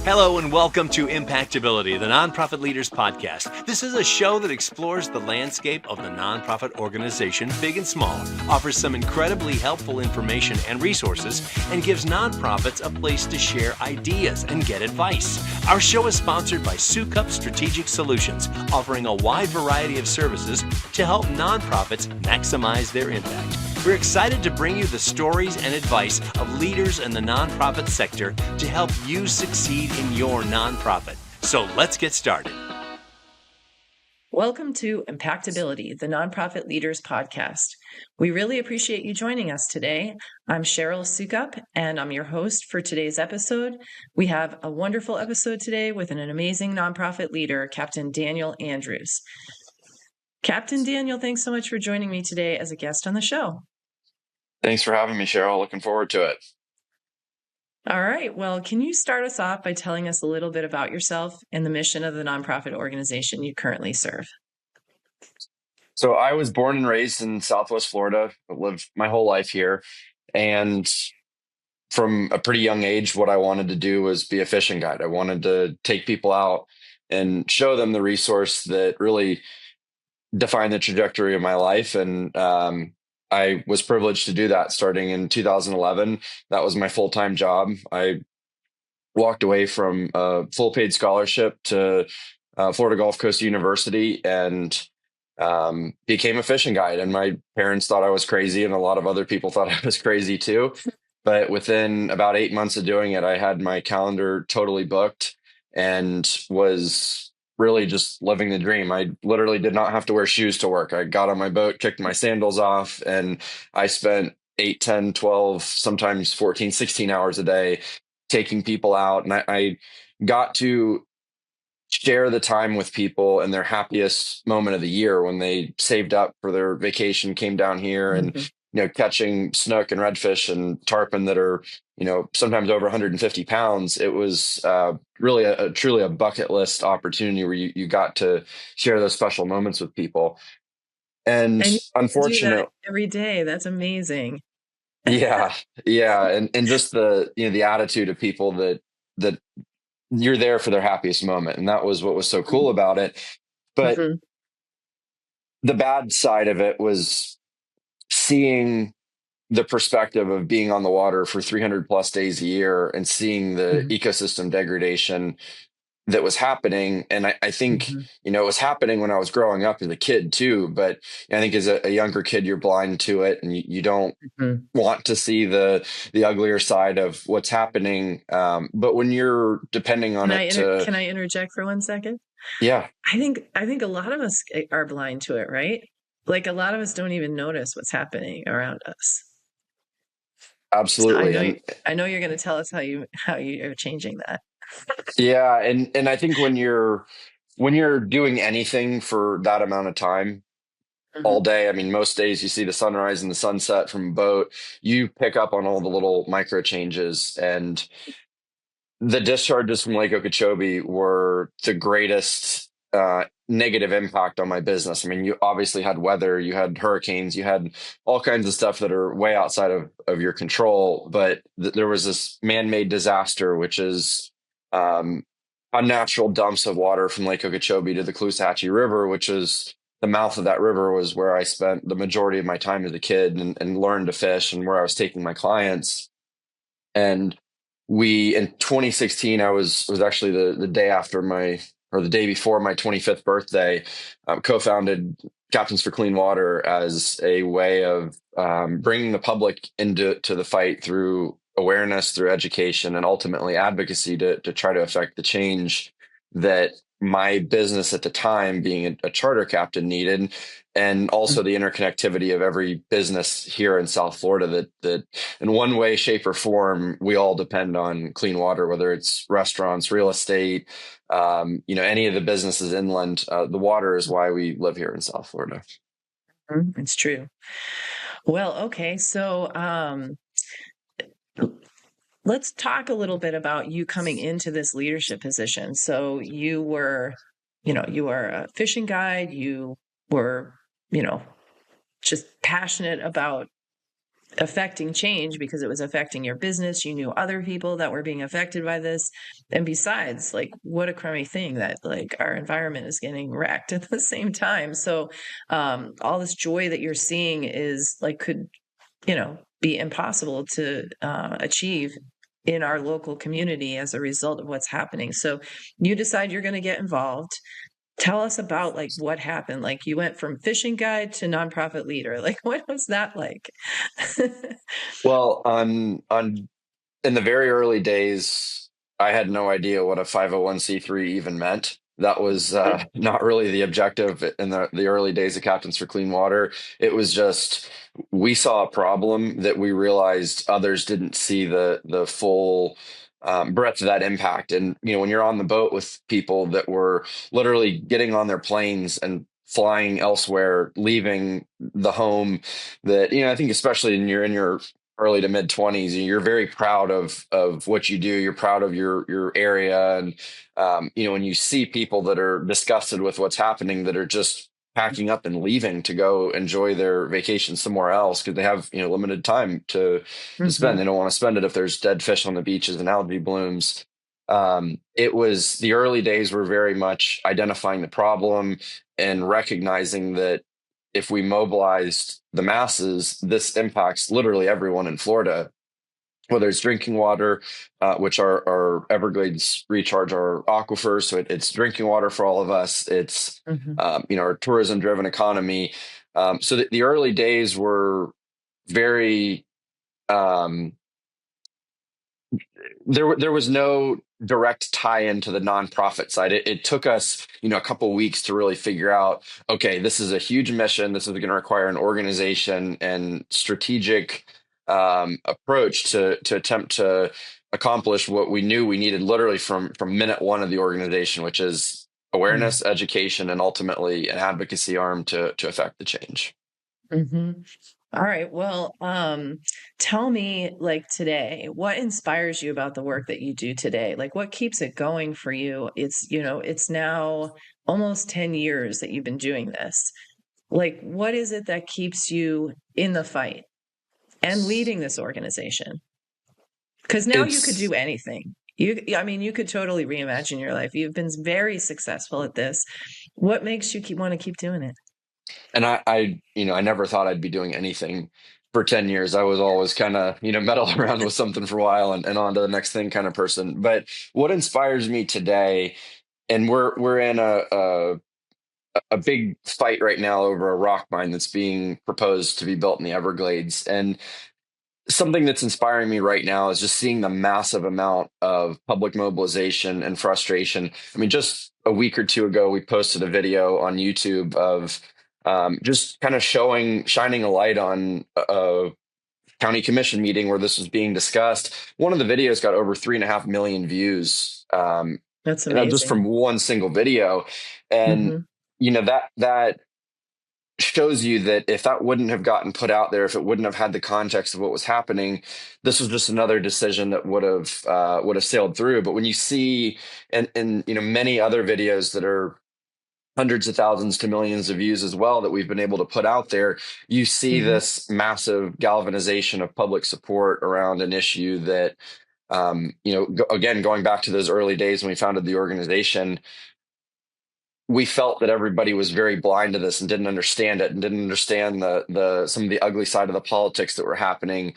Hello and welcome to IMPACTability, the Nonprofit Leaders Podcast. This is a show that explores the landscape of the nonprofit organization, big and small, offers some incredibly helpful information and resources, and gives nonprofits a place to share ideas and get advice. Our show is sponsored by Sukup Strategic Solutions, offering a wide variety of services to help nonprofits maximize their impact. We're excited to bring you the stories and advice of leaders in the nonprofit sector to help you succeed in your nonprofit. So let's get started. Welcome to IMPACTability, the Nonprofit Leaders Podcast. We really appreciate you joining us today. I'm Cheryl Sukup, and I'm your host for today's episode. We have a wonderful episode today with an amazing nonprofit leader, Captain Daniel Andrews. Captain Daniel, thanks so much for joining me today as a guest on the show. Thanks for having me, Cheryl. Looking forward to it. All right. Well, can you start us off by telling us a little bit about yourself and the mission of the nonprofit organization you currently serve? So I was born and raised in Southwest Florida. I lived my whole life here. And from a pretty young age, what I wanted to do was be a fishing guide. I wanted to take people out and show them the resource that really defined the trajectory of my life. And I was privileged to do that starting in 2011. That was my full-time job. I walked away from a full paid scholarship to Florida Gulf Coast University and became a fishing guide. And my parents thought I was crazy, and a lot of other people thought I was crazy too. But within about 8 months of doing it, I had my calendar totally booked and was really just living the dream. I literally did not have to wear shoes to work. I got on my boat, kicked my sandals off, and I spent 8, 10, 12, sometimes 14, 16 hours a day taking people out. And I got to share the time with people in their happiest moment of the year when they saved up for their vacation, came down here and, catching snook and redfish and tarpon that are, sometimes over 150 pounds. It was really truly a bucket list opportunity where you got to share those special moments with people. And you unfortunately, do that every day. That's amazing. Yeah. And just the attitude of people that you're there for their happiest moment. And that was what was so cool about it. But the bad side of it was seeing the perspective of being on the water for 300 plus days a year and seeing the ecosystem degradation that was happening. And I think, it was happening when I was growing up as a kid too, but I think as a younger kid, you're blind to it and you don't want to see the uglier side of what's happening. But when you're depending on Can I interject for 1 second? Yeah. I think a lot of us are blind to it, right? Like a lot of us don't even notice what's happening around us. Absolutely. So I know you're going to tell us how you're changing that. Yeah. And I think when you're doing anything for that amount of time all day, I mean, most days you see the sunrise and the sunset from a boat, you pick up on all the little micro changes. And the discharges from Lake Okeechobee were the greatest negative impact on my business. I mean, you obviously had weather, you had hurricanes, you had all kinds of stuff that are way outside of your control. But there was this man-made disaster, which is unnatural dumps of water from Lake Okeechobee to the Caloosahatchee River, which is the mouth of that river was where I spent the majority of my time as a kid and learned to fish and where I was taking my clients. And in 2016, I was actually the day after the day before my 25th birthday, co-founded Captains for Clean Water as a way of bringing the public into the fight through awareness, through education, and ultimately advocacy to try to affect the change that my business at the time, being a charter captain, needed. And also the interconnectivity of every business here in South Florida that in one way, shape, or form, we all depend on clean water, whether it's restaurants, real estate, any of the businesses inland. The water is why we live here in South Florida. It's true. Well, okay. So let's talk a little bit about you coming into this leadership position. So you were a fishing guide. You were, just passionate about affecting change because it was affecting your business. You knew other people that were being affected by this. And besides, like, what a crummy thing that like our environment is getting wrecked at the same time. So all this joy that you're seeing is like could, be impossible to achieve in our local community as a result of what's happening. So you decide you're going to get involved. Tell us about like what happened. Like you went from fishing guide to nonprofit leader. Like what was that like? Well, on in the very early days, I had no idea what a 501c3 even meant. That was not really the objective in the early days of Captains for Clean Water. It was just we saw a problem that we realized others didn't see the full breadth of that impact. And when you're on the boat with people that were literally getting on their planes and flying elsewhere, leaving the home that I think especially in your early to mid 20s, you're very proud of what you do, you're proud of your area, and when you see people that are disgusted with what's happening, that are just packing up and leaving to go enjoy their vacation somewhere else because they have limited time to spend. They Mhm. don't want to spend it if there's dead fish on the beaches and algae blooms. It was the early days were very much identifying the problem and recognizing that if we mobilized the masses, this impacts literally everyone in Florida, whether it's drinking water, which our Everglades recharge our aquifers. So it's drinking water for all of us. It's, Mhm. our tourism driven economy. So the early days were very, um, there was no direct tie into the nonprofit side. It took us, a couple of weeks to really figure out, okay, this is a huge mission. This is going to require an organization and strategic approach to attempt to accomplish what we knew we needed literally from minute one of the organization, which is Mm. awareness, education, and ultimately an advocacy arm to affect the change. Mhm. All right. Well, tell me, like today, what inspires you about the work that you do today? Like, what keeps it going for you? It's now almost 10 years that you've been doing this. Like, what is it that keeps you in the fight and leading this organization? Because now you could It's do anything. I mean, you could totally reimagine your life. You've been very successful at this. What makes you want to keep doing it? And I never thought I'd be doing anything for 10 years. I was always kind of, meddle around with something for a while and on to the next thing kind of person. But what inspires me today, and we're in a big fight right now over a rock mine that's being proposed to be built in the Everglades. And something that's inspiring me right now is just seeing the massive amount of public mobilization and frustration. I mean, just a week or two ago, we posted a video on YouTube of just kind of shining a light on a county commission meeting where this was being discussed. One of the videos got over 3.5 million views, That's just from amazing. one single video. And, Hmm. that shows you that if that wouldn't have gotten put out there, if it wouldn't have had the context of what was happening, this was just another decision that would have sailed through. But when you see and many other videos that are hundreds of thousands to millions of views as well that we've been able to put out there, you see Hmm. this massive galvanization of public support around an issue that again, going back to those early days when we founded the organization, we felt that everybody was very blind to this and didn't understand it and didn't understand the some of the ugly side of the politics that were happening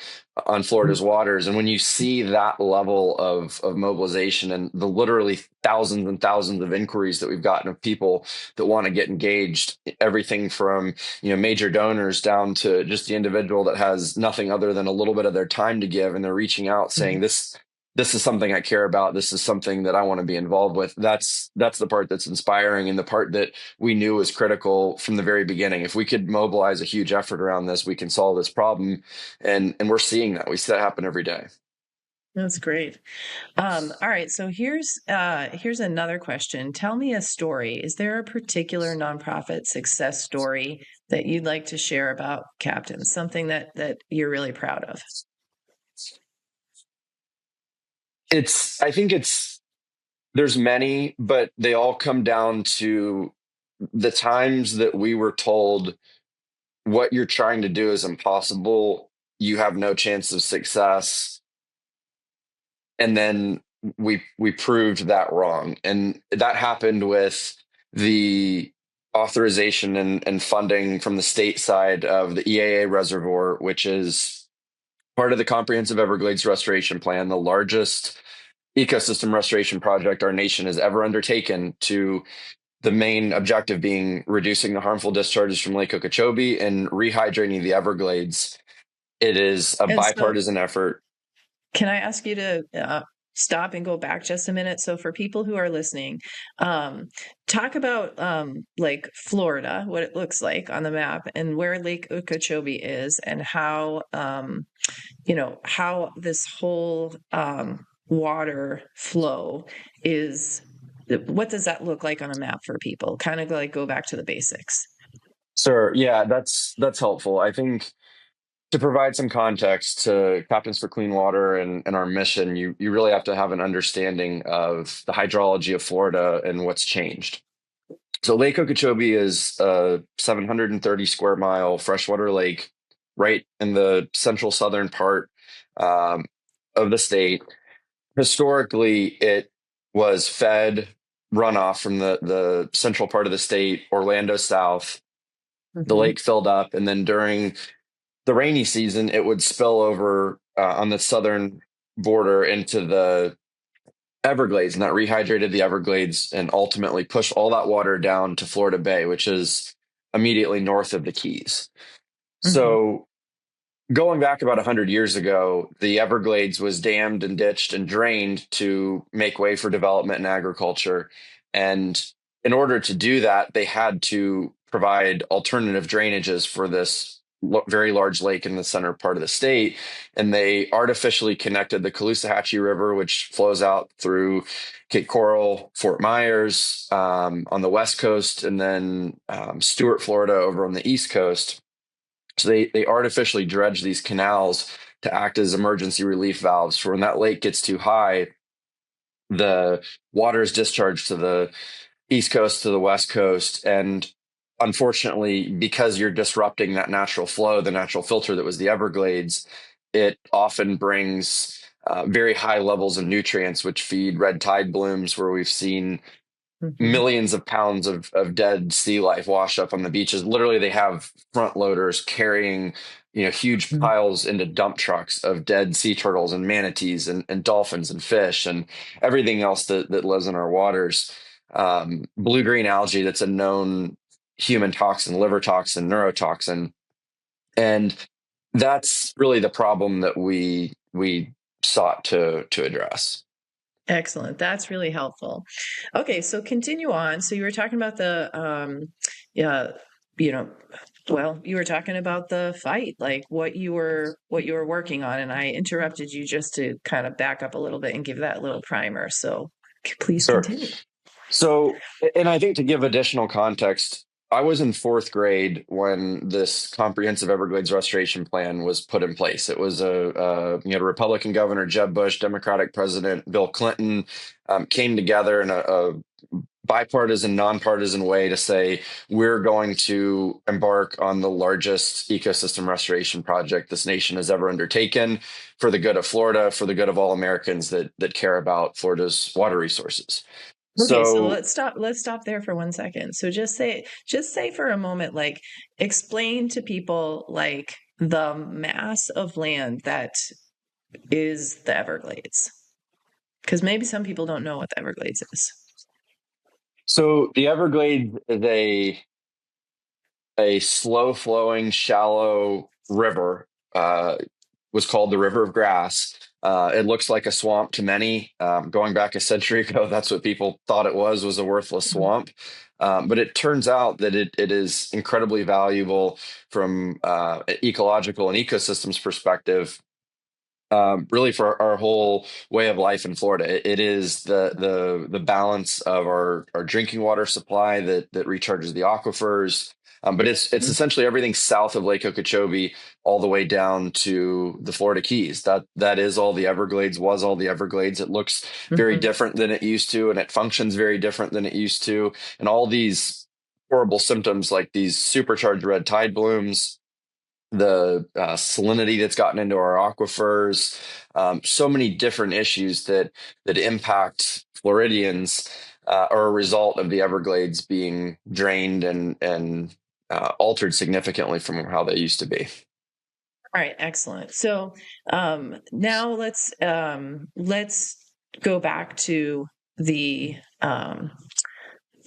on Florida's waters. And when you see that level of mobilization and the literally thousands and thousands of inquiries that we've gotten of people that want to get engaged, everything from major donors down to just the individual that has nothing other than a little bit of their time to give, and they're reaching out saying this is something I care about. This is something that I want to be involved with. That's the part that's inspiring and the part that we knew was critical from the very beginning. If we could mobilize a huge effort around this, we can solve this problem. And we're seeing that. We see that happen every day. That's great. All right, so here's another question. Tell me a story. Is there a particular nonprofit success story that you'd like to share about Captain? Something that you're really proud of? I think there's many, but they all come down to the times that we were told what you're trying to do is impossible you have no chance of success. And then we proved that wrong. And that happened with the authorization and funding from the state side of the EAA reservoir, which is part of the Comprehensive Everglades Restoration Plan, the largest ecosystem restoration project our nation has ever undertaken, to the main objective being reducing the harmful discharges from Lake Okeechobee and rehydrating the Everglades. It is a And so, bipartisan effort. can I ask you to stop and go back just a minute? So, for people who are listening, talk about like Florida, what it looks like on the map, and where Lake Okeechobee is, and how how this whole water flow is. What does that look like on a map for people? Kind of like go back to the basics. Sir, yeah, that's helpful. I think to provide some context to Captains for Clean Water and our mission, you really have to have an understanding of the hydrology of Florida and what's changed. So Lake Okeechobee is a 730 square mile freshwater lake right in the central southern part um, of the state. Historically, it was fed runoff from the central part of the state, Orlando South. The Mm-hmm. lake filled up, and then during the rainy season, it would spill over on the southern border into the Everglades, and that rehydrated the Everglades and ultimately pushed all that water down to Florida Bay, which is immediately north of the Keys. Mm-hmm. So going back about 100 years ago, the Everglades was dammed and ditched and drained to make way for development and agriculture. And in order to do that, they had to provide alternative drainages for this very large lake in the center part of the state. And they artificially connected the Caloosahatchee River, which flows out through Cape Coral, Fort Myers on the west coast, and then Stuart, Florida over on the east coast. So they artificially dredge these canals to act as emergency relief valves for when that lake gets too high, the water is discharged to the east coast, to the west coast. And unfortunately, because you're disrupting that natural flow, the natural filter that was the Everglades, it often brings very high levels of nutrients, which feed red tide blooms, where we've seen Mm-hmm. millions of pounds of dead sea life wash up on the beaches. Literally, they have front loaders carrying, huge piles into dump trucks of dead sea turtles and manatees and dolphins and fish and everything else that lives in our waters. Blue-green algae, that's a known human toxin, liver toxin, neurotoxin. And that's really the problem that we sought to address. Excellent. That's really helpful. Okay, so continue on. So you were talking about the yeah, you know, well, you were talking about the fight, like what you were working on, and I interrupted you just to kind of back up a little bit and give that little primer. So please Sure. continue. So, and I think to give additional context, I was in fourth grade when this comprehensive Everglades restoration plan was put in place. It was you had a Republican governor, Jeb Bush, Democratic President Bill Clinton, came together in a bipartisan, nonpartisan way to say, we're going to embark on the largest ecosystem restoration project this nation has ever undertaken for the good of Florida, for the good of all Americans that care about Florida's water resources. Okay, so So let's stop there for 1 second. So just say for a moment, like explain to people like the mass of land that is the Everglades. Because maybe some people don't know what the Everglades is. So the Everglades is a slow flowing, shallow river. Was called the River of Grass. It looks like a swamp to many. Going back a century ago, that's what people thought it was a worthless Mhm. swamp. But it turns out that it is incredibly valuable from ecological and ecosystems perspective, really for our whole way of life in Florida. It is the balance of our drinking water supply that recharges the aquifers. But it's Mhm. essentially everything south of Lake Okeechobee all the way down to the Florida Keys. That is all the Everglades, was all the Everglades. It looks very Mhm. different than it used to, and it functions very different than it used to. And all these horrible symptoms like these supercharged red tide blooms, the salinity that's gotten into our aquifers, so many different issues that impact Floridians are a result of the Everglades being drained and altered significantly from how they used to be. All right, excellent. So now let's go back to the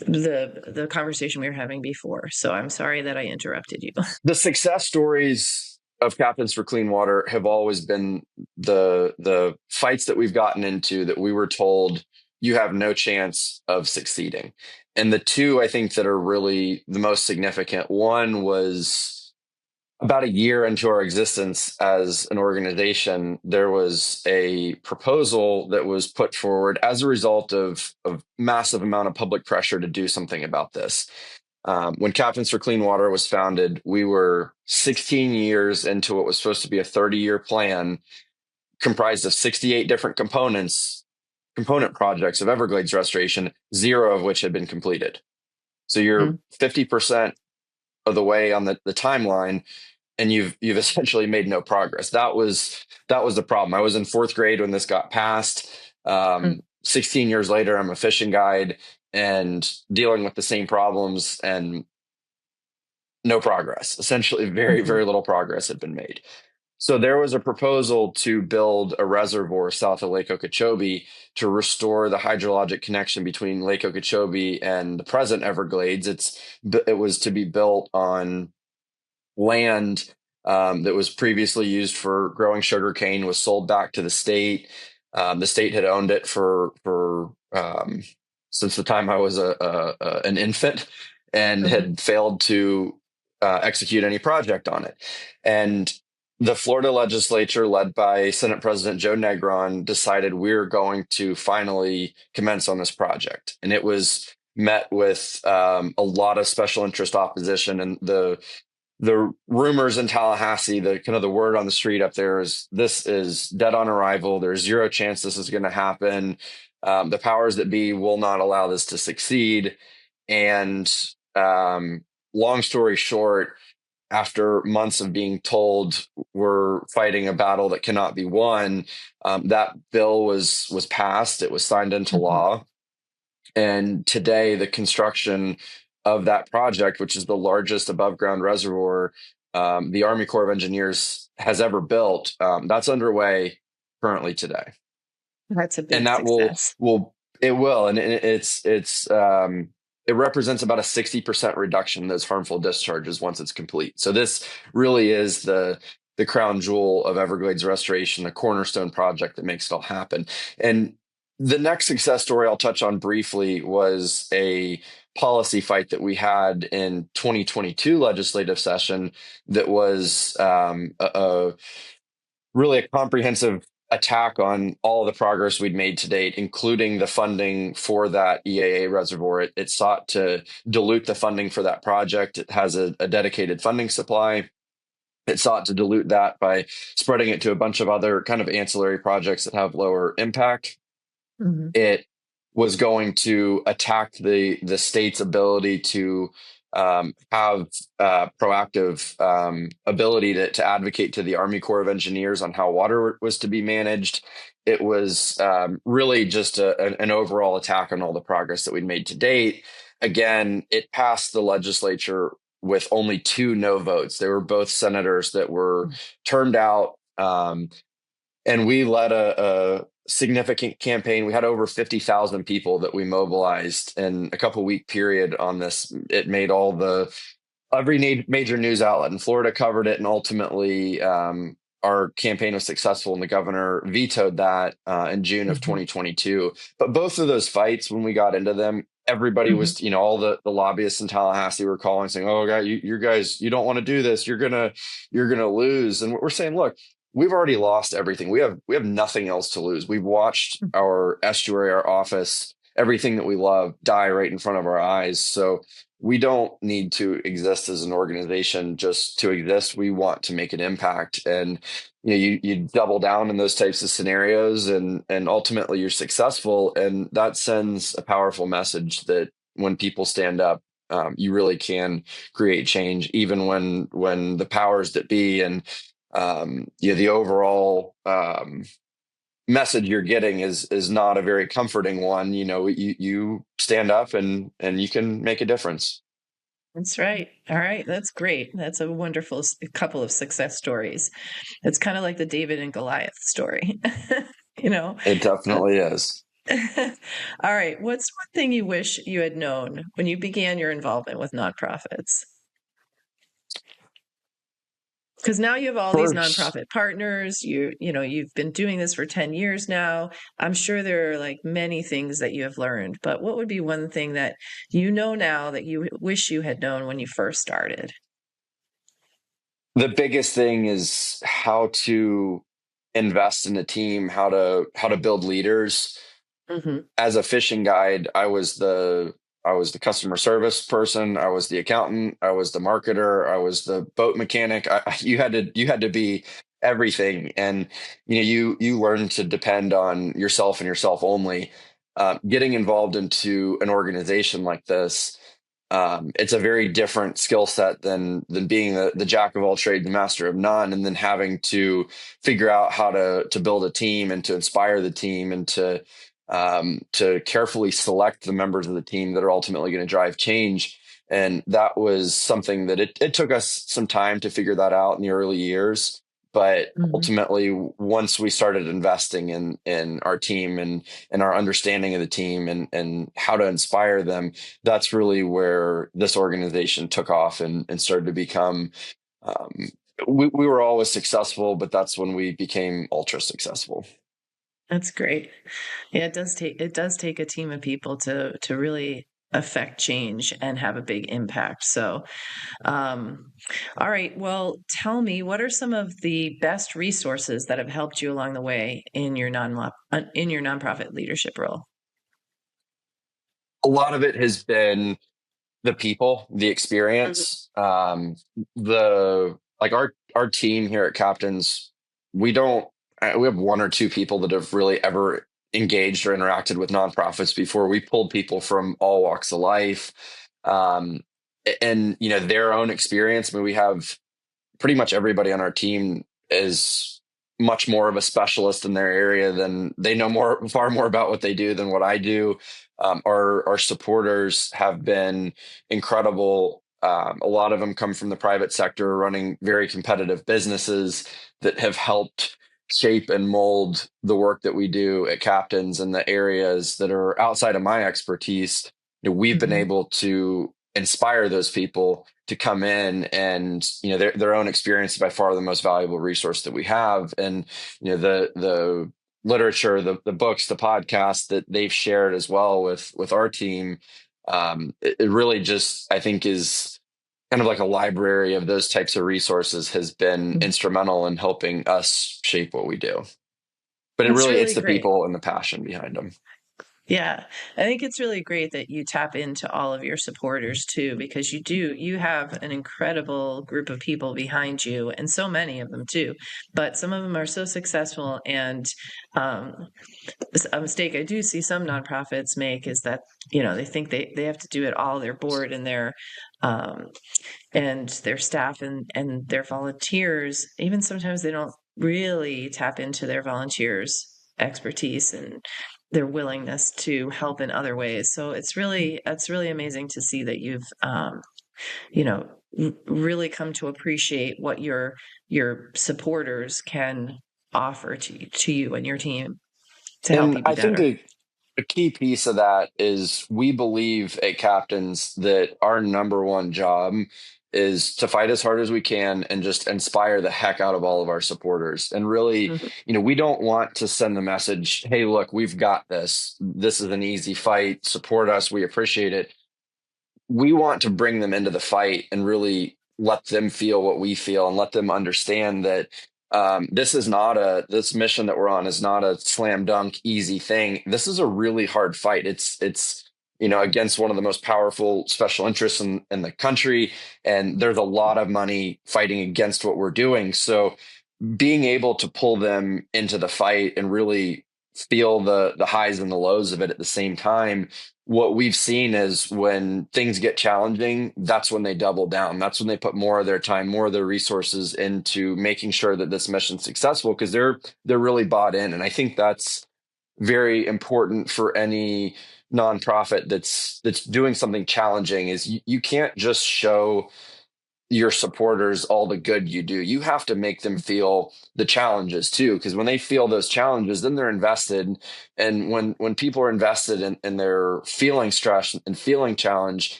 the conversation we were having before. So I'm sorry that I interrupted you. The success stories of Captains for Clean Water have always been the fights that we've gotten into that we were told you have no chance of succeeding. And the two I think that are really the most significant, one was about a year into our existence as an organization, there was a proposal that was put forward as a result of massive amount of public pressure to do something about this. When Captains for Clean Water was founded, we were 16 years into what was supposed to be a 30-year plan comprised of 68 different component projects of Everglades restoration, 0 of which had been completed. So you're 50% of the way on the timeline, and you've essentially made no progress. That was the problem. I was in 4th grade when this got passed. 16 years later, I'm a fishing guide and dealing with the same problems, and no progress. Essentially, very, very little progress had been made. So there was a proposal to build a reservoir south of Lake Okeechobee to restore the hydrologic connection between Lake Okeechobee and the present Everglades. It was to be built on land that was previously used for growing sugarcane, was sold back to the state. The state had owned it for since the time I was an infant, and had failed to execute any project on it. And the Florida legislature, led by Senate President Joe Negron, decided we're going to finally commence on this project. And it was met with a lot of special interest opposition. And the rumors in Tallahassee, the kind of the word on the street up there is this is dead on arrival. There's 0 chance this is going to happen. The powers that be will not allow this to succeed. And long story short, after months of being told we're fighting a battle that cannot be won, that bill was passed. It was signed into law. And today, the construction of that project, which is the largest above ground reservoir the Army Corps of Engineers has ever built, that's underway currently today. That's a big And that success. it will, and it represents about a 60% reduction in those harmful discharges once it's complete. So this really is the crown jewel of Everglades restoration, the cornerstone project that makes it all happen. And the next success story I'll touch on briefly was a policy fight that we had in 2022 legislative session that was really a comprehensive attack on all the progress we'd made to date, including the funding for that EAA reservoir. It sought to dilute the funding for that project. It has a dedicated funding supply. It sought to dilute that by spreading it to a bunch of other kind of ancillary projects that have lower impact. It was going to attack the state's ability to have proactive ability to advocate to the Army Corps of Engineers on how water was to be managed. It was really just an overall attack on all the progress that we'd made to date. Again, it passed the legislature with only 2 no votes. They were both senators that were turned out. And we led a significant campaign. We had over 50,000 people that we mobilized in a couple-week period on this. It made every major news outlet in Florida covered it, and ultimately our campaign was successful, and the governor vetoed that in June of 2022. But both of those fights, when we got into them, everybody was, all the lobbyists in Tallahassee were calling, saying, "Oh, God, you guys, you don't want to do this. You're gonna lose." And we're saying, look, we've already lost everything. We have nothing else to lose. We've watched our estuary, our office, everything that we love die right in front of our eyes. So we don't need to exist as an organization just to exist. We want to make an impact. And you double down in those types of scenarios, and ultimately you're successful. And that sends a powerful message that when people stand up, you really can create change, even when the powers that be and the overall message you're getting is not a very comforting one. You stand up and you can make a difference. That's right. All right. That's great. That's a wonderful couple of success stories. It's kind of like the David and Goliath story, you know? It definitely is. All right. What's one thing you wish you had known when you began your involvement with nonprofits? Because now you have all these First, nonprofit partners. You've been doing this for 10 years now. I'm sure there are like many things that you have learned, but what would be one thing that you know now that you wish you had known when you first started? the biggest thing is how to invest in a team, how to build leaders. Hmm. As a fishing guide, I was the customer service person, I was the accountant, I was the marketer, I was the boat mechanic. You had to be everything, and you learn to depend on yourself and yourself only. Getting involved into an organization like this, it's a very different skill set than being the jack of all trades, the master of none, and then having to figure out how to build a team and to inspire the team and to carefully select the members of the team that are ultimately going to drive change. And that was something that it took us some time to figure that out in the early years. But Hmm. ultimately, once we started investing in our team and our understanding of the team and how to inspire them, that's really where this organization took off and started to become. Um, we were always successful, but that's when we became ultra successful. That's great. Yeah, it does take a team of people to really affect change and have a big impact. So, um, all right. Well, tell me, what are some of the best resources that have helped you along the way in your nonprofit leadership role? A lot of it has been the people, the Mhm. experience, the like our team here at Captains. We don't. We have one or two people that have really ever engaged or interacted with nonprofits before. We pulled people from all walks of life, and their own experience. I mean, we have pretty much everybody on our team is much more of a specialist in their area than they know far more about what they do than what I do. Our supporters have been incredible. A lot of them come from the private sector, running very competitive businesses that have helped shape and mold the work that we do at Captains in the areas that are outside of my expertise. We've been Mhm. able to inspire those people to come in, and their own experience is by far the most valuable resource that we have. And the literature, the books, the podcasts that they've shared as well with our team, it really just, I think, is kind of like a library of those types of resources, has been Mhm. instrumental in helping us shape what we do. But That's it's really the great. people and the passion behind them. Yeah, I think it's really great that you tap into all of your supporters too, because you have an incredible group of people behind you, and so many of them too. But some of them are so successful, and um, a mistake I do see some nonprofits make is that they think they have to do it all. Their board um, and their staff and their volunteers, even sometimes they don't really tap into their volunteers' expertise and their willingness to help in other ways. So it's really amazing to see that you've you know really come to appreciate what your supporters can offer to you and your team to help And you be I think better. a key piece of that is we believe at Captains that our number one job is to fight as hard as we can and just inspire the heck out of all of our supporters. And really, Mhm. we don't want to send the message, hey, look, we've got this. This is an easy fight. Support us. We appreciate it. We want to bring them into the fight and really let them feel what we feel and let them understand that this mission that we're on is not a slam dunk easy thing. This is a really hard fight. It's against one of the most powerful special interests in the country, and there's a lot of money fighting against what we're doing. So being able to pull them into the fight and really feel the highs and the lows of it at the same time. What we've seen is when things get challenging, that's when they double down. That's when they put more of their time, more of their resources into making sure that this mission's successful, because they're really bought in. And I think that's very important for any nonprofit that's doing something challenging. Is you can't just show your supporters all the good you do. You have to make them feel the challenges too, because when they feel those challenges, then they're invested. And when people are invested and they're feeling stress and feeling challenged,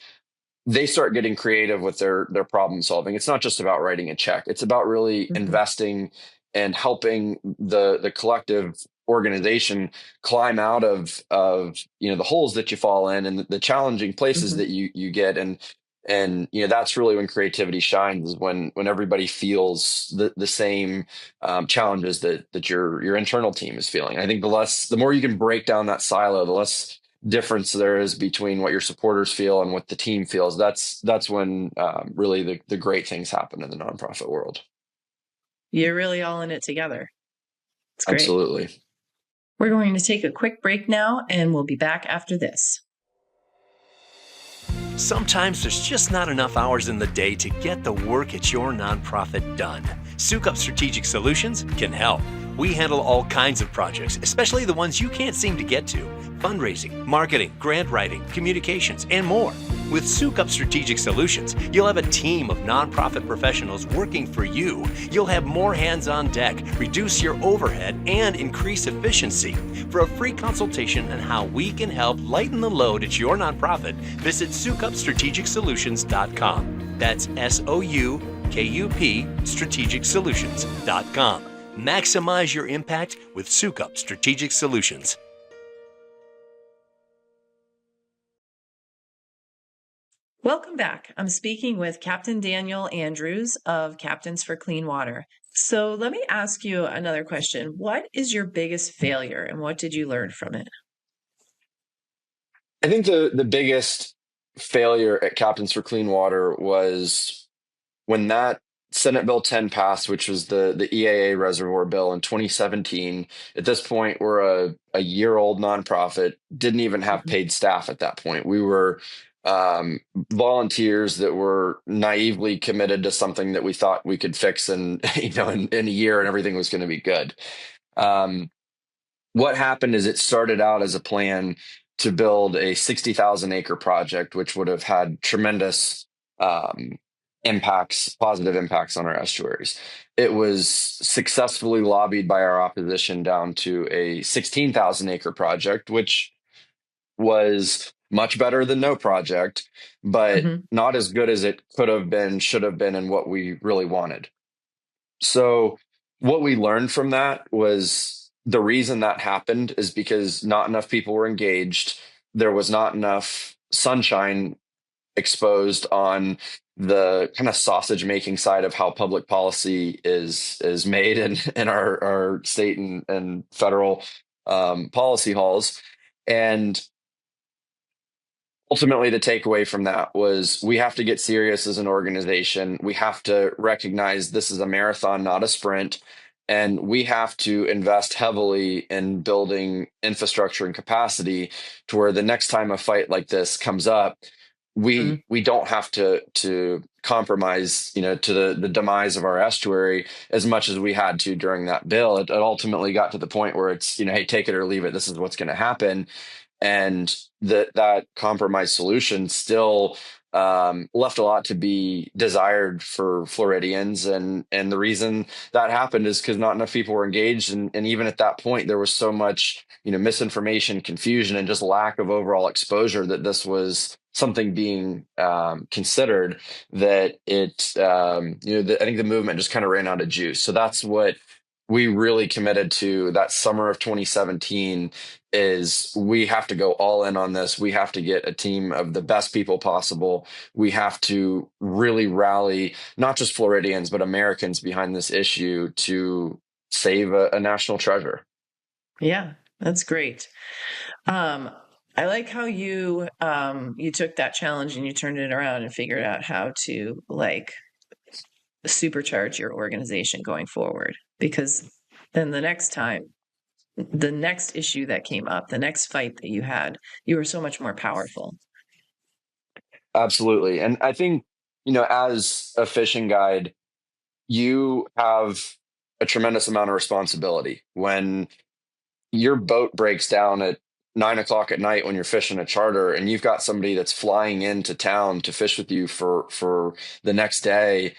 they start getting creative with their problem solving. It's not just about writing a check. It's about really Mm-hmm. investing and helping the collective organization climb out of the holes that you fall in and the challenging places Mm-hmm. that you get. And that's really when creativity shines, is when everybody feels the same challenges that your internal team is feeling. I think the more you can break down that silo, the less difference there is between what your supporters feel and what the team feels. That's when really the great things happen in the nonprofit world. You're really all in it together. It's great. Absolutely. We're going to take a quick break now, and we'll be back after this. Sometimes there's just not enough hours in the day to get the work at your nonprofit done. Souk Up Strategic Solutions can help. We handle all kinds of projects, especially the ones you can't seem to get to: fundraising, marketing, grant writing, communications, and more. With Souk Up Strategic Solutions, you'll have a team of nonprofit professionals working for you. You'll have more hands on deck, reduce your overhead, and increase efficiency. For a free consultation on how we can help lighten the load at your nonprofit, visit soukupstrategicsolutions.com. That's SOUKUP strategicsolutions.com. Maximize your impact with Souk Up Strategic Solutions. Welcome back. I'm speaking with Captain Daniel Andrews of Captains for Clean Water. So let me ask you another question. What is your biggest failure and what did you learn from it? I think the biggest failure at Captains for Clean Water was when that Senate Bill 10 passed, which was the EAA reservoir bill in 2017. At this point, we're a year-old nonprofit, didn't even have Mhm. paid staff at that point. We were volunteers that were naively committed to something that we thought we could fix in a year, and everything was going to be good. Um, what happened is it started out as a plan to build a 60,000 acre project, which would have had tremendous um, positive impacts on our estuaries. It was successfully lobbied by our opposition down to a 16,000 acre project, which was much better than no project, but Mhm. not as good as it could have been, should have been, and what we really wanted. So, what we learned from that was the reason that happened is because not enough people were engaged. There was not enough sunshine exposed on the kind of sausage making side of how public policy is made in our state and federal policy halls. And ultimately, the takeaway from that was we have to get serious as an organization. We have to recognize this is a marathon, not a sprint. And we have to invest heavily in building infrastructure and capacity to where the next time a fight like this comes up, Mhm. we don't have to compromise, to the demise of our estuary as much as we had to during that bill. It ultimately got to the point where it's, hey, take it or leave it. This is what's going to happen. And that compromise solution still left a lot to be desired for Floridians. And the reason that happened is because not enough people were engaged. And even at that point, there was so much, misinformation, confusion, and just lack of overall exposure that this was something being considered, that I think the movement just kind of ran out of juice. So that's what we really committed to that summer of 2017, is we have to go all in on this. We have to get a team of the best people possible. We have to really rally not just Floridians, but Americans behind this issue to save a national treasure. Yeah, that's great. I like how you took that challenge and you turned it around and figured out how to supercharge your organization going forward. Because then the next time the next issue that came up, the next fight that you had, you were so much more powerful. Absolutely. And I think, as a fishing guide, you have a tremendous amount of responsibility. When your boat breaks down at 9 o'clock at night when you're fishing a charter and you've got somebody that's flying into town to fish with you for the next day,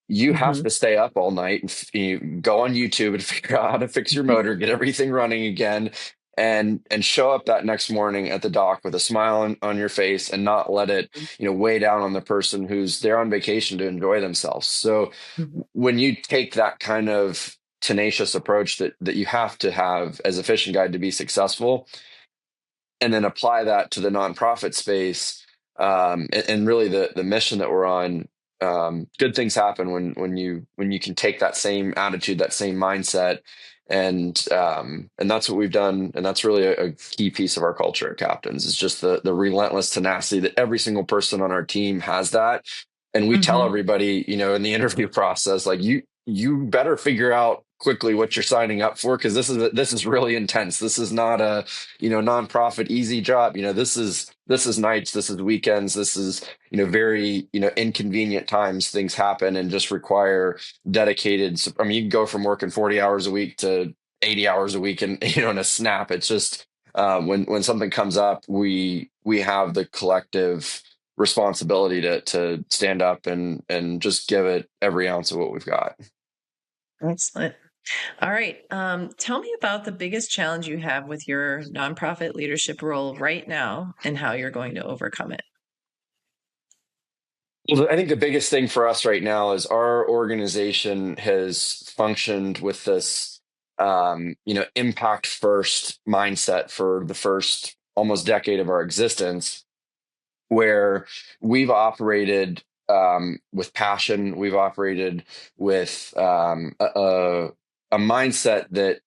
you have Mhm. to stay up all night and you go on YouTube and figure out how to fix your motor, get everything running again, and show up that next morning at the dock with a smile on your face and not let it, weigh down on the person who's there on vacation to enjoy themselves. So Mhm. when you take that kind of tenacious approach that you have to have as a fishing guide to be successful, and then apply that to the nonprofit space, and really the mission that we're on. Good things happen when you can take that same attitude, that same mindset, and that's what we've done, and that's really a key piece of our culture at Captains. Is just the relentless tenacity that every single person on our team has that, and we tell Mhm. everybody, in the interview process, like you better figure out quickly what you're signing up for, because this is really intense. This is not a nonprofit easy job. This is nights, this is weekends, this is very inconvenient times. Things happen and just require dedicated. I mean, you can go from working 40 hours a week to 80 hours a week, and in a snap. It's just when something comes up, we have the collective responsibility to stand up and just give it every ounce of what we've got. Excellent. All right. Tell me about the biggest challenge you have with your nonprofit leadership role right now and how you're going to overcome it. Well, I think the biggest thing for us right now is our organization has functioned with this, impact first mindset for the first almost decade of our existence, where we've operated with passion. We've operated with a mindset that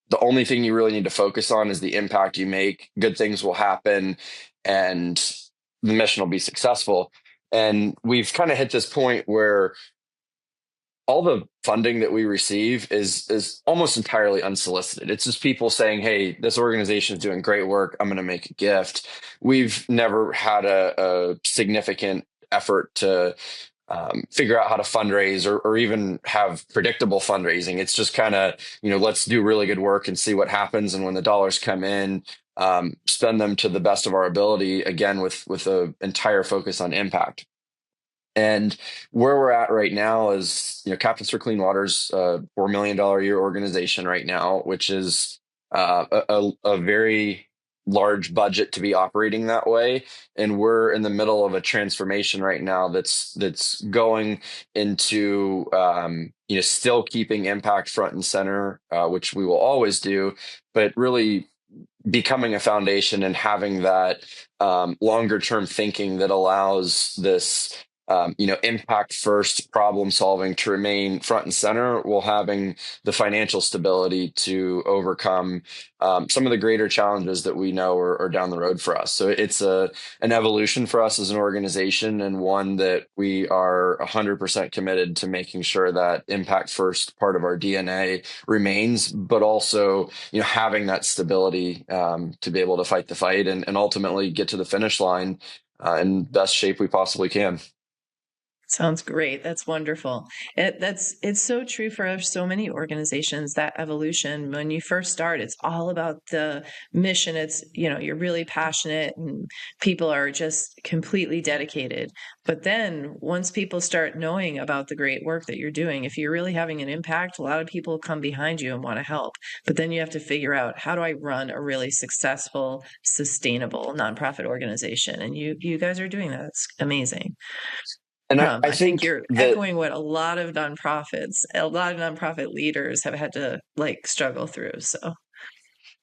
the only thing you really need to focus on is the impact you make. Good things will happen, and the mission will be successful. And we've kind of hit this point where all the funding that we receive is almost entirely unsolicited. It's just people saying, "Hey, this organization is doing great work. I'm going to make a gift." We've never had a significant effort to figure out how to fundraise, or even have predictable fundraising. It's just kind of, let's do really good work and see what happens. And when the dollars come in, spend them to the best of our ability, again, with a entire focus on impact. And where we're at right now is, Captains for Clean Water's $4 million a year organization right now, which is a very large budget to be operating that way. And we're in the middle of a transformation right now that's going into, still keeping impact front and center, which we will always do, but really becoming a foundation and having that longer term thinking that allows this impact first problem solving to remain front and center, while having the financial stability to overcome some of the greater challenges that we know are down the road for us. So it's an evolution for us as an organization, and one that we are 100% committed to making sure that impact first part of our DNA remains, but also having that stability to be able to fight the fight, and ultimately get to the finish line in best shape we possibly can. Sounds great. That's wonderful. It's so true for so many organizations, that evolution. When you first start, it's all about the mission. It's, you're really passionate and people are just completely dedicated. But then once people start knowing about the great work that you're doing, if you're really having an impact, a lot of people come behind you and want to help. But then you have to figure out, how do I run a really successful, sustainable nonprofit organization? And you guys are doing that. It's amazing. And I I think think you're that echoing what a lot of nonprofit leaders have had to struggle through. So,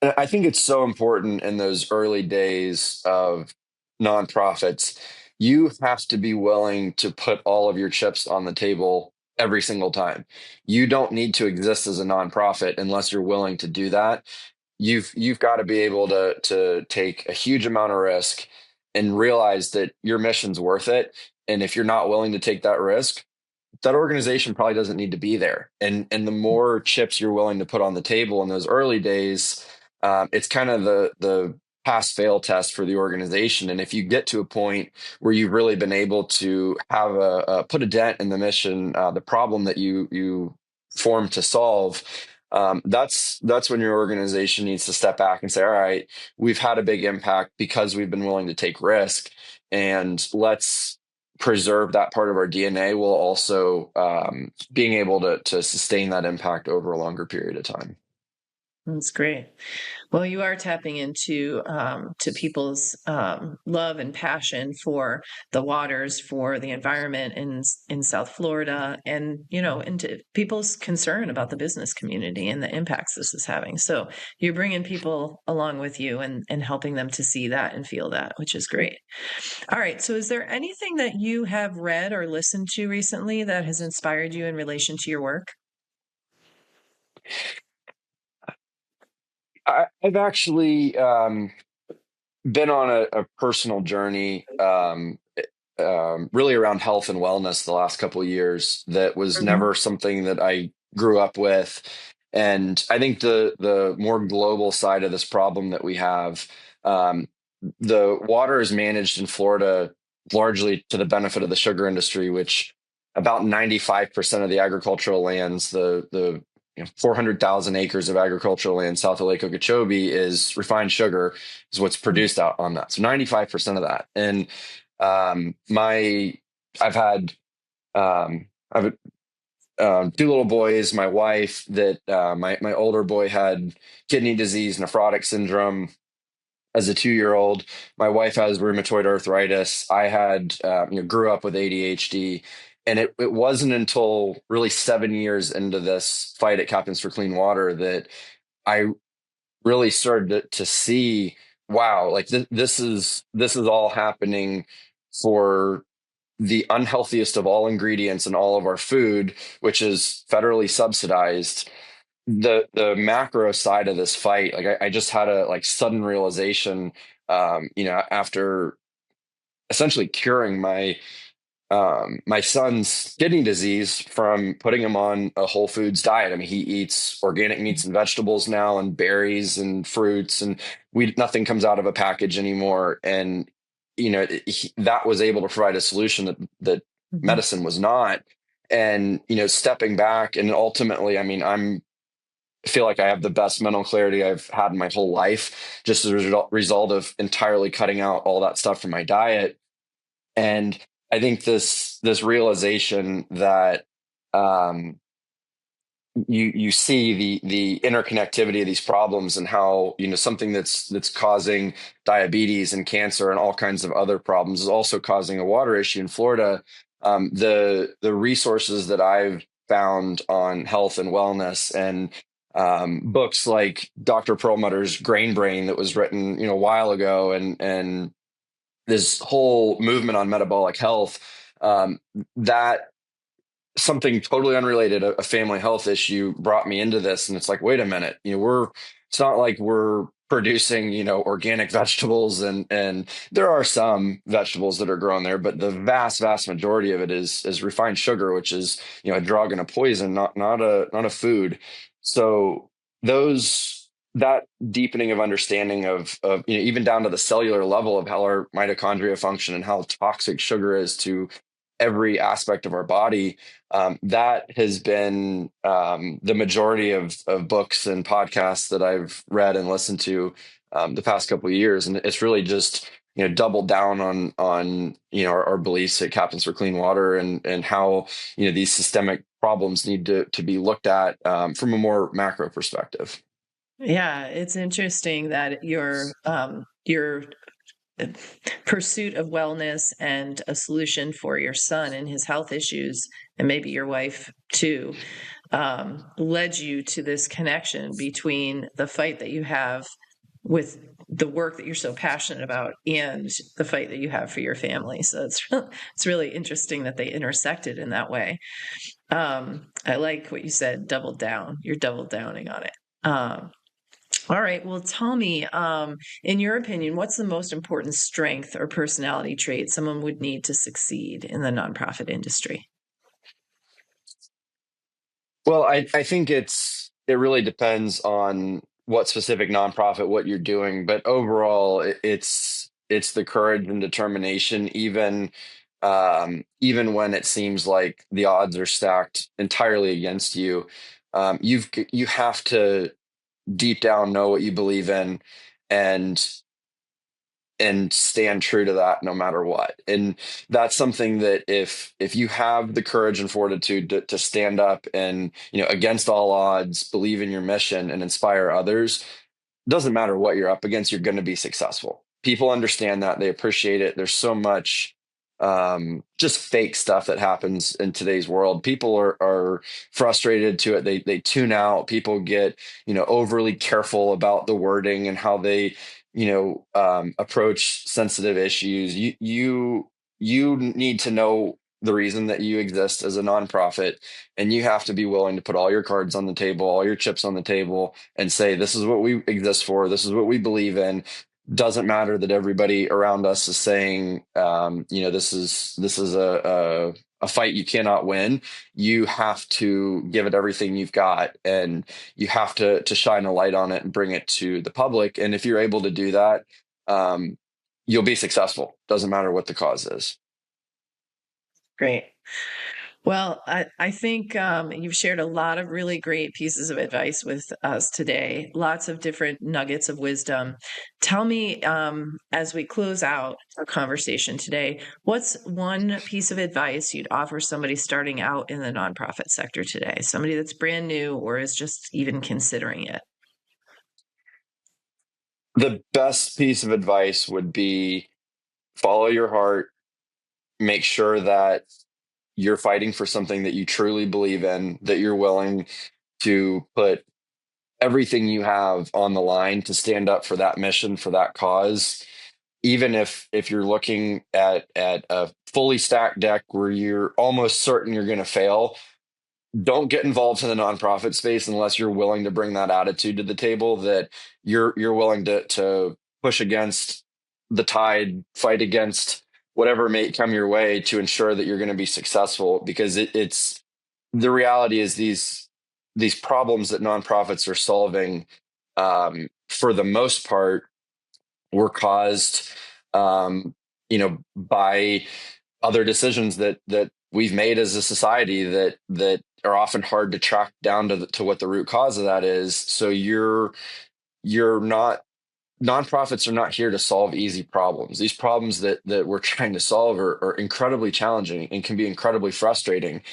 I think it's so important in those early days of nonprofits. You have to be willing to put all of your chips on the table every single time. You don't need to exist as a nonprofit unless you're willing to do that. You've got to be able to take a huge amount of risk and realize that your mission's worth it. And if you're not willing to take that risk, that organization probably doesn't need to be there. And the more chips you're willing to put on the table in those early days, it's kind of the pass fail test for the organization. And if you get to a point where you've really been able to have put a dent in the mission, the problem that you formed to solve, that's when your organization needs to step back and say, all right, we've had a big impact because we've been willing to take risk, and let's preserve that part of our DNA while also being able to sustain that impact over a longer period of time. That's great. Well, you are tapping into to people's love and passion for the waters, for the environment in South Florida, and into people's concern about the business community and the impacts this is having. So you're bringing people along with you and helping them to see that and feel that, which is great. All right. So is there anything that you have read or listened to recently that has inspired you in relation to your work? I've actually been on a personal journey, really around health and wellness the last couple of years. That was Mhm. never something that I grew up with, and I think the more global side of this problem that we have, um, the water is managed in Florida largely to the benefit of the sugar industry, which about 95% of the agricultural lands, the 400,000 acres of agricultural land south of Lake Okeechobee is refined sugar is what's produced out on that. So 95% of that. And my I've had I've two little boys. My wife that my older boy had kidney disease, nephrotic syndrome as a 2-year old. My wife has rheumatoid arthritis. I had grew up with ADHD. And it wasn't until really 7 years into this fight at Captains for Clean Water that I really started to see, wow, like this is all happening for the unhealthiest of all ingredients in all of our food, which is federally subsidized. The macro side of this fight, like I just had a like sudden realization, after essentially curing my son's kidney disease from putting him on a whole foods diet. I mean, he eats organic meats and vegetables now, and berries and fruits, and nothing comes out of a package anymore. And that was able to provide a solution that Mhm. medicine was not. And stepping back, and ultimately, I mean, I feel like I have the best mental clarity I've had in my whole life, just as a result of entirely cutting out all that stuff from my diet. And I think this realization that um, you see the interconnectivity of these problems, and how something that's causing diabetes and cancer and all kinds of other problems is also causing a water issue in Florida. The resources that I've found on health and wellness, and books like Dr. Perlmutter's Grain Brain that was written a while ago, and this whole movement on metabolic health, that something totally unrelated, a family health issue, brought me into this. And it's like, wait a minute, it's not like we're producing organic vegetables, and there are some vegetables that are grown there, but the vast majority of it is refined sugar, which is a drug and a poison, not a food. So those that deepening of understanding of even down to the cellular level of how our mitochondria function and how toxic sugar is to every aspect of our body, that has been the majority of books and podcasts that I've read and listened to the past couple of years. And it's really just doubled down on our beliefs at Captains for Clean Water, and how these systemic problems need to be looked at from a more macro perspective. Yeah, it's interesting that your pursuit of wellness and a solution for your son and his health issues, and maybe your wife too, led you to this connection between the fight that you have with the work that you're so passionate about and the fight that you have for your family. So it's really interesting that they intersected in that way. I like what you said, double down. You're double downing on it. All right. Well, tell me, in your opinion, what's the most important strength or personality trait someone would need to succeed in the nonprofit industry? Well, I think it really depends on what specific nonprofit, what you're doing, but overall, it's the courage and determination, even when it seems like the odds are stacked entirely against you. You have to deep down know what you believe in, and stand true to that no matter what. And that's something that if you have the courage and fortitude to stand up and, against all odds, believe in your mission and inspire others, doesn't matter what you're up against, you're going to be successful. People understand that, they appreciate it. There's so much just fake stuff that happens in today's world. People are frustrated to it. They tune out. People get, overly careful about the wording and how they, approach sensitive issues. You need to know the reason that you exist as a nonprofit, and you have to be willing to put all your cards on the table, all your chips on the table, and say, this is what we exist for. This is what we believe in. Doesn't matter that everybody around us is saying, this is a fight you cannot win. You have to give it everything you've got, and you have to shine a light on it and bring it to the public. And if you're able to do that, you'll be successful. Doesn't matter what the cause is. Great. Well, I think you've shared a lot of really great pieces of advice with us today, lots of different nuggets of wisdom. Tell me, as we close out our conversation today, what's one piece of advice you'd offer somebody starting out in the nonprofit sector today, somebody that's brand new or is just even considering it? The best piece of advice would be follow your heart, make sure that you're fighting for something that you truly believe in, that you're willing to put everything you have on the line to stand up for that mission, for that cause. Even if you're looking at a fully stacked deck where you're almost certain you're going to fail, don't get involved in the nonprofit space unless you're willing to bring that attitude to the table, that you're willing to push against the tide, fight against whatever may come your way to ensure that you're going to be successful. Because it's the reality is these problems that nonprofits are solving, for the most part, were caused, by other decisions that we've made as a society that are often hard to track down to what the root cause of that is. So you're not nonprofits are not here to solve easy problems. These problems that we're trying to solve are incredibly challenging and can be incredibly frustrating.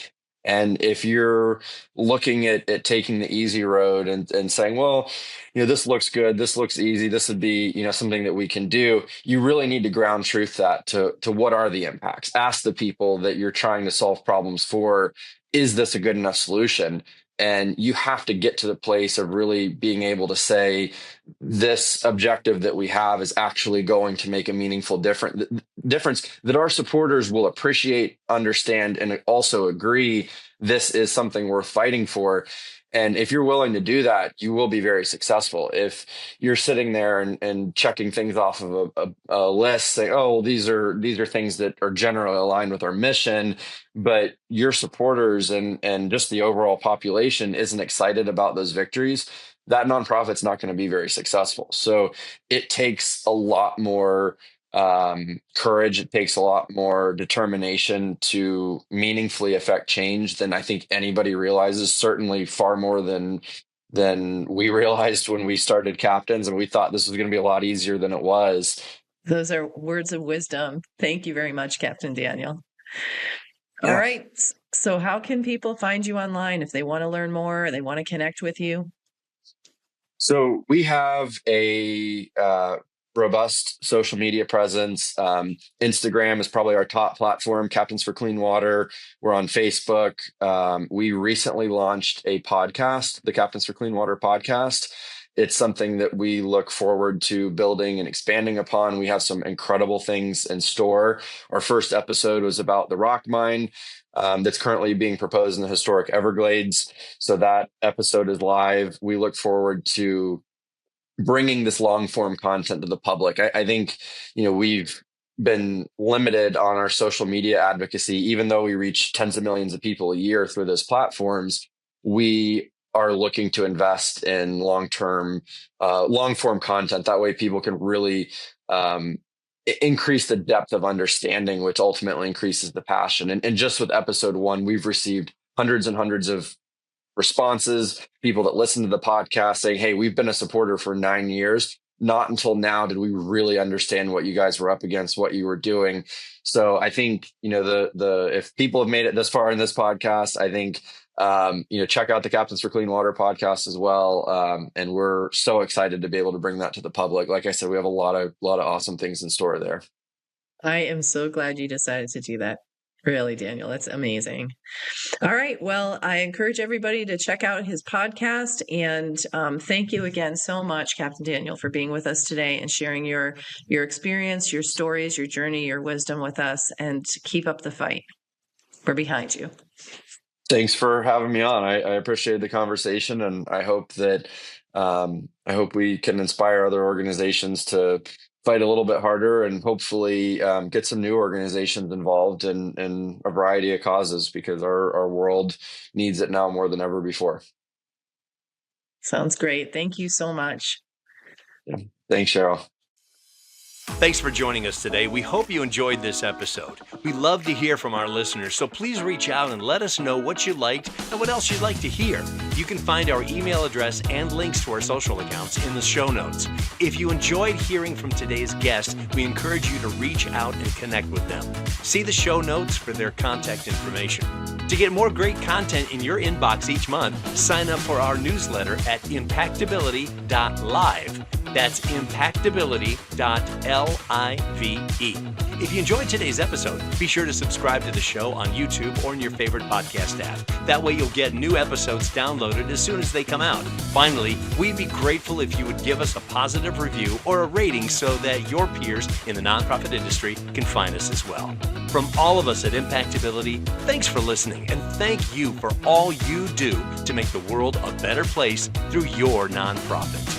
And if you're looking at taking the easy road and saying, well, this looks good, this looks easy, this would be, something that we can do, you really need to ground truth that to what are the impacts. Ask the people that you're trying to solve problems for, is this a good enough solution? And you have to get to the place of really being able to say, this objective that we have is actually going to make a meaningful difference that our supporters will appreciate, understand, and also agree this is something worth fighting for. And if you're willing to do that, you will be very successful. If you're sitting there and checking things off of a list, saying, "Oh, well, these are things that are generally aligned with our mission," but your supporters and just the overall population isn't excited about those victories, that nonprofit's not going to be very successful. So it takes a lot more courage. It takes a lot more determination to meaningfully affect change than I think anybody realizes. Certainly, far more than we realized when we started Captains, and we thought this was going to be a lot easier than it was. Those are words of wisdom. Thank you very much, Captain Daniel. Yeah. All right. So how can people find you online if they want to learn more or they want to connect with you? So we have a robust social media presence. Instagram is probably our top platform, Captains for Clean Water. We're on Facebook. We recently launched a podcast, the Captains for Clean Water podcast. It's something that we look forward to building and expanding upon. We have some incredible things in store. Our first episode was about the rock mine that's currently being proposed in the historic Everglades. So that episode is live. We look forward to bringing this long form content to the public. I think, we've been limited on our social media advocacy, even though we reach tens of millions of people a year through those platforms. we are looking to invest in long-term, long-form content. That way people can really increase the depth of understanding, which ultimately increases the passion. And just with episode 1, we've received hundreds and hundreds of responses, people that listen to the podcast saying, hey, we've been a supporter for 9 years. Not until now did we really understand what you guys were up against, what you were doing. So I think, the if people have made it this far in this podcast, I think, check out the Captains for Clean Water podcast as well. And we're so excited to be able to bring that to the public. Like I said, we have a lot of awesome things in store there. I am so glad you decided to do that. Really, Daniel, that's amazing. All right. Well, I encourage everybody to check out his podcast. And thank you again so much, Captain Daniel, for being with us today and sharing your experience, your stories, your journey, your wisdom with us. And keep up the fight. We're behind you. Thanks for having me on. I appreciate the conversation, and I hope that we can inspire other organizations to fight a little bit harder and hopefully get some new organizations involved in a variety of causes, because our world needs it now more than ever before. Sounds great. Thank you so much. Yeah. Thanks, Cheryl. Thanks for joining us today. We hope you enjoyed this episode. We love to hear from our listeners, so please reach out and let us know what you liked and what else you'd like to hear. You can find our email address and links to our social accounts in the show notes. If you enjoyed hearing from today's guest, we encourage you to reach out and connect with them. See the show notes for their contact information. To get more great content in your inbox each month, sign up for our newsletter at impactability.live. That's impactability.live. If you enjoyed today's episode, be sure to subscribe to the show on YouTube or in your favorite podcast app. That way you'll get new episodes downloaded as soon as they come out. Finally, we'd be grateful if you would give us a positive review or a rating so that your peers in the nonprofit industry can find us as well. From all of us at Impactability, thanks for listening, and thank you for all you do to make the world a better place through your nonprofit.